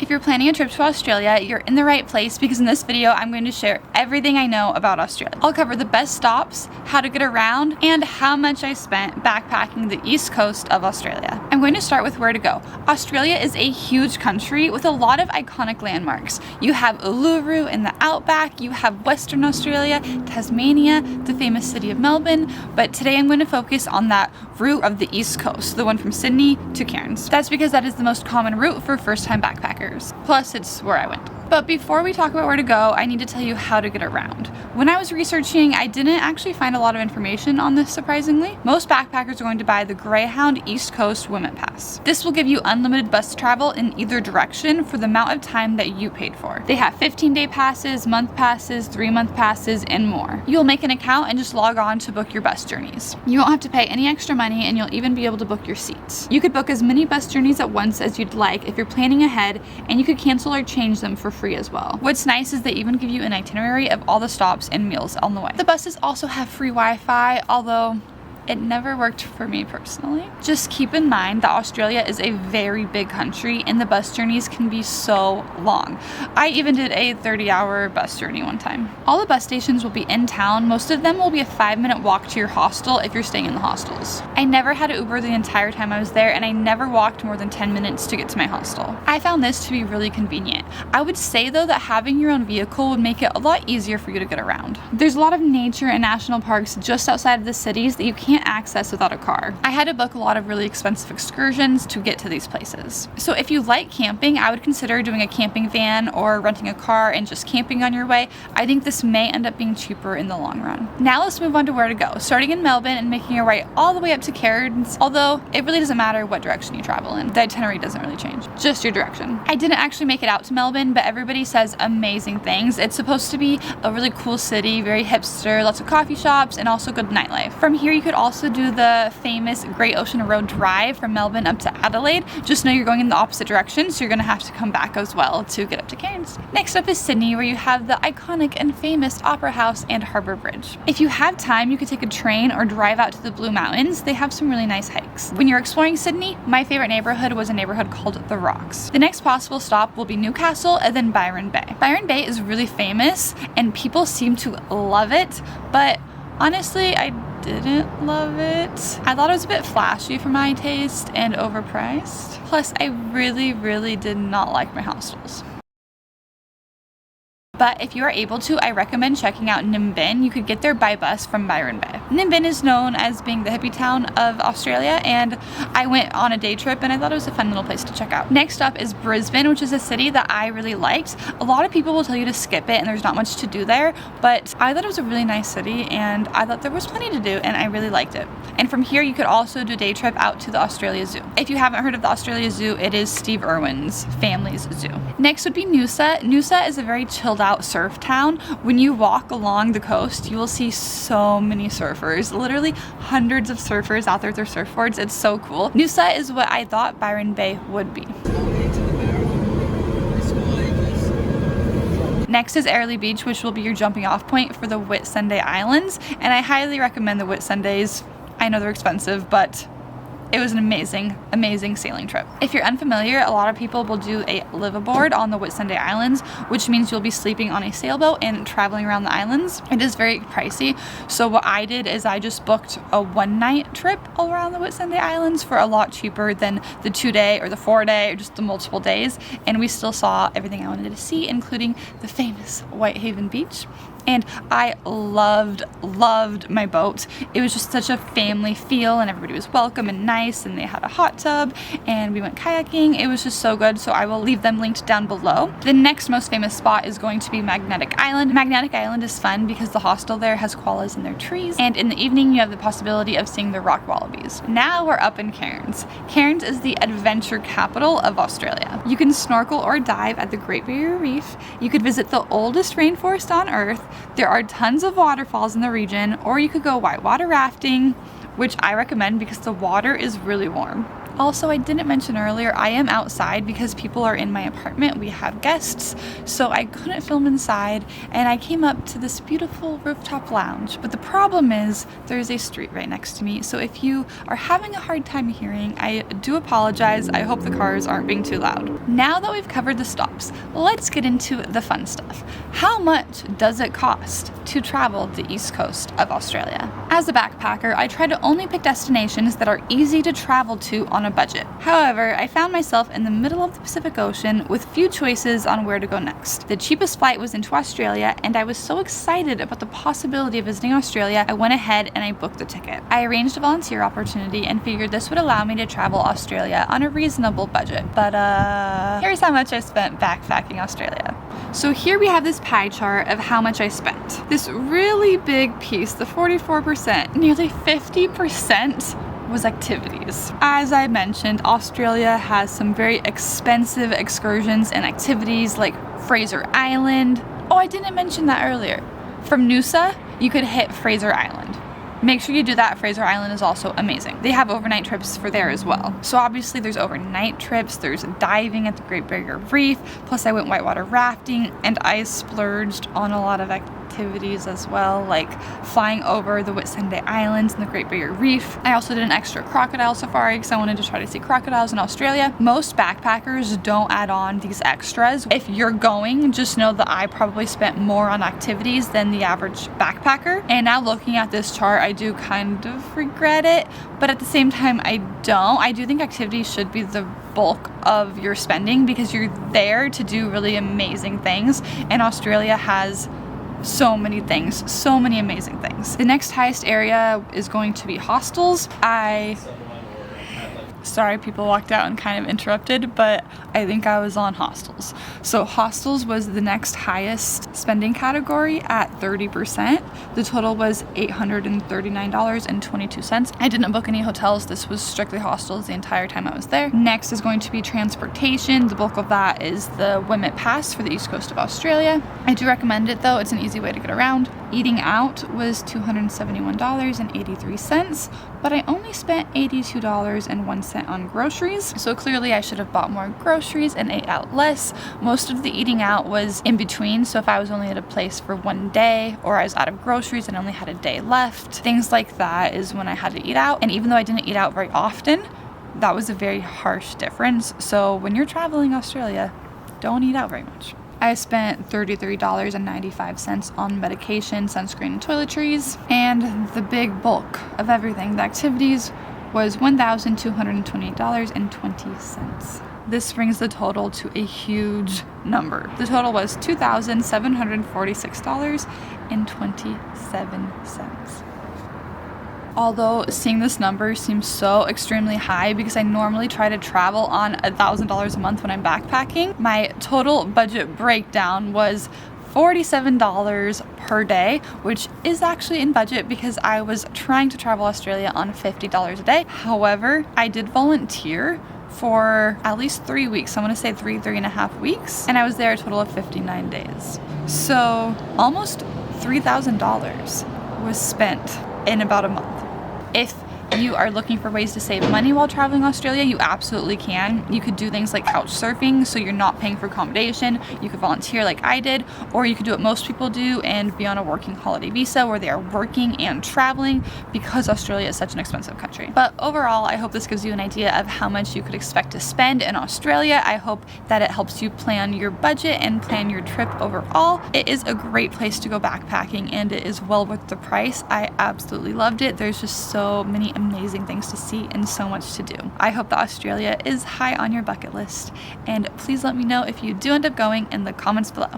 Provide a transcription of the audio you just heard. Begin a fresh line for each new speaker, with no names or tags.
If you're planning a trip to Australia, you're in the right place because in this video, I'm going to share everything I know about Australia. I'll cover the best stops, how to get around, and how much I spent backpacking the east coast of Australia. I'm going to start with where to go. Australia is a huge country with a lot of iconic landmarks. You have Uluru in the outback, you have Western Australia, Tasmania, the famous city of Melbourne, but today I'm going to focus on that route of the east coast, the one from Sydney to Cairns. That's because that is the most common route for first-time backpackers. Plus, it's where I went. But before we talk about where to go, I need to tell you how to get around. When I was researching, I didn't actually find a lot of information on this, surprisingly. Most backpackers are going to buy the Greyhound East Coast Whimit Pass. This will give you unlimited bus travel in either direction for the amount of time that you paid for. They have 15-day passes, month passes, 3-month passes, and more. You'll make an account and just log on to book your bus journeys. You won't have to pay any extra money, and you'll even be able to book your seats. You could book as many bus journeys at once as you'd like if you're planning ahead, and you could cancel or change them for free as well. What's nice is they even give you an itinerary of all the stops and meals on the way. The buses also have free Wi-Fi, although it never worked for me personally. Just keep in mind that Australia is a very big country and the bus journeys can be so long. I even did a 30-hour bus journey one time. All the bus stations will be in town. Most of them will be a 5-minute walk to your hostel if you're staying in the hostels. I never had to Uber the entire time I was there, and I never walked more than 10 minutes to get to my hostel. I found this to be really convenient. I would say though that having your own vehicle would make it a lot easier for you to get around. There's a lot of nature and national parks just outside of the cities that you can't access without a car. I had to book a lot of really expensive excursions to get to these places. So if you like camping, I would consider doing a camping van or renting a car and just camping on your way. I think this may end up being cheaper in the long run. Now let's move on to where to go, starting in Melbourne and making your way all the way up to Cairns, although it really doesn't matter what direction you travel in. The itinerary doesn't really change, just your direction. I didn't actually make it out to Melbourne, but everybody says amazing things. It's supposed to be a really cool city, very hipster, lots of coffee shops, and also good nightlife. From here, you could also do the famous Great Ocean Road Drive from Melbourne up to Adelaide. Just know you're going in the opposite direction, so you're gonna have to come back as well to get up to Cairns. Next up is Sydney, where you have the iconic and famous Opera House and Harbour Bridge. If you have time, you could take a train or drive out to the Blue Mountains. They have some really nice hikes. When you're exploring Sydney, my favorite neighborhood was a neighborhood called The Rocks. The next possible stop will be Newcastle and then Byron Bay. Byron Bay is really famous and people seem to love it, but honestly, I didn't love it. I thought it was a bit flashy for my taste and overpriced. Plus, I really did not like my hostels. But if you are able to, I recommend checking out Nimbin. You could get there by bus from Byron Bay. Nimbin is known as being the hippie town of Australia, and I went on a day trip and I thought it was a fun little place to check out. Next up is Brisbane, which is a city that I really liked. A lot of people will tell you to skip it and there's not much to do there, but I thought it was a really nice city and I thought there was plenty to do and I really liked it. And from here, you could also do a day trip out to the Australia Zoo. If you haven't heard of the Australia Zoo, it is Steve Irwin's family's zoo. Next would be Noosa. Noosa is a very chilled out surf town. When you walk along the coast, you will see so many surfers, literally hundreds of surfers out there with their surfboards. It's so cool. Noosa is what I thought Byron Bay would be. Next is Airlie Beach, which will be your jumping off point for the Whitsunday Islands, and I highly recommend the Whitsundays. I know they're expensive, but it was an amazing sailing trip. If you're unfamiliar, a lot of people will do a liveaboard on the Whitsunday Islands, which means you'll be sleeping on a sailboat and traveling around the islands. It is very pricey, so what I did is I just booked a one-night trip around the Whitsunday Islands for a lot cheaper than the 2-day or the 4-day or just the multiple days, and we still saw everything I wanted to see, including the famous Whitehaven Beach. And I loved my boat. It was just such a family feel and everybody was welcome and nice, and they had a hot tub and we went kayaking. It was just so good, so I will leave them linked down below. The next most famous spot is going to be Magnetic Island. Magnetic Island is fun because the hostel there has koalas in their trees, and in the evening you have the possibility of seeing the rock wallabies. Now we're up in Cairns. Cairns is the adventure capital of Australia. You can snorkel or dive at the Great Barrier Reef. You could visit the oldest rainforest on Earth. There are tons of waterfalls in the region, or you could go whitewater rafting, which I recommend because the water is really warm. Also, I didn't mention earlier, I am outside because people are in my apartment. We have guests, so I couldn't film inside, and I came up to this beautiful rooftop lounge. But the problem is there's a street right next to me, so if you are having a hard time hearing, I do apologize. I hope the cars aren't being too loud. Now that we've covered the stops, let's get into the fun stuff. How much does it cost to travel the east coast of Australia? As a backpacker, I try to only pick destinations that are easy to travel to on a budget. However, I found myself in the middle of the Pacific Ocean with few choices on where to go next. The cheapest flight was into Australia, and I was so excited about the possibility of visiting Australia, I went ahead and I booked the ticket. I arranged a volunteer opportunity and figured this would allow me to travel Australia on a reasonable budget. But here's how much I spent backpacking Australia. So here we have this pie chart of how much I spent. This really big piece, the 44%, nearly 50% was activities. As I mentioned, Australia has some very expensive excursions and activities like Fraser Island. Oh, I didn't mention that earlier. From Noosa, you could hit Fraser Island. Make sure you do that. Fraser Island is also amazing. They have overnight trips for there as well. So obviously there's overnight trips, there's diving at the Great Barrier Reef, plus I went whitewater rafting, and I splurged on a lot of activities as well, like flying over the Whitsundays Islands and the Great Barrier Reef. I also did an extra crocodile safari because I wanted to try to see crocodiles in Australia. Most backpackers don't add on these extras. If you're going, just know that I probably spent more on activities than the average backpacker. And now looking at this chart, I do kind of regret it, but at the same time I don't. I do think activities should be the bulk of your spending because you're there to do really amazing things, and Australia has so many things, so many amazing things. The next highest area is going to be hostels. Sorry, people walked out and kind of interrupted, but I think I was on hostels. So hostels was the next highest spending category at 30%. The total was $839.22. I didn't book any hotels. This was strictly hostels the entire time I was there. Next is going to be transportation. The bulk of that is the Whimit Pass for the east coast of Australia. I do recommend it though. It's an easy way to get around. Eating out was $271.83, but I only spent $82.01 on groceries. So clearly I should have bought more groceries and ate out less. Most of the eating out was in between. So if I was only at a place for one day, or I was out of groceries and only had a day left, things like that is when I had to eat out. And even though I didn't eat out very often, that was a very harsh difference. So when you're traveling Australia, don't eat out very much. I spent $33.95 on medication, sunscreen, and toiletries, and the big bulk of everything, the activities, was $1,228.20. This brings the total to a huge number. The total was $2,746.27. Although seeing this number seems so extremely high because I normally try to travel on $1,000 a month when I'm backpacking, my total budget breakdown was $47 per day, which is actually in budget because I was trying to travel Australia on $50 a day. However, I did volunteer for at least 3 weeks. I want to say three and a half weeks, and I was there a total of 59 days. So almost $3,000 was spent in about a month. If you are looking for ways to save money while traveling Australia, you absolutely can. You could do things like couch surfing, so you're not paying for accommodation. You could volunteer like I did, or you could do what most people do and be on a working holiday visa where they are working and traveling because Australia is such an expensive country. But overall, I hope this gives you an idea of how much you could expect to spend in Australia. I hope that it helps you plan your budget and plan your trip overall. It is a great place to go backpacking, and it is well worth the price. I absolutely loved it. There's just so many amazing things to see and so much to do. I hope that Australia is high on your bucket list, and please let me know if you do end up going in the comments below.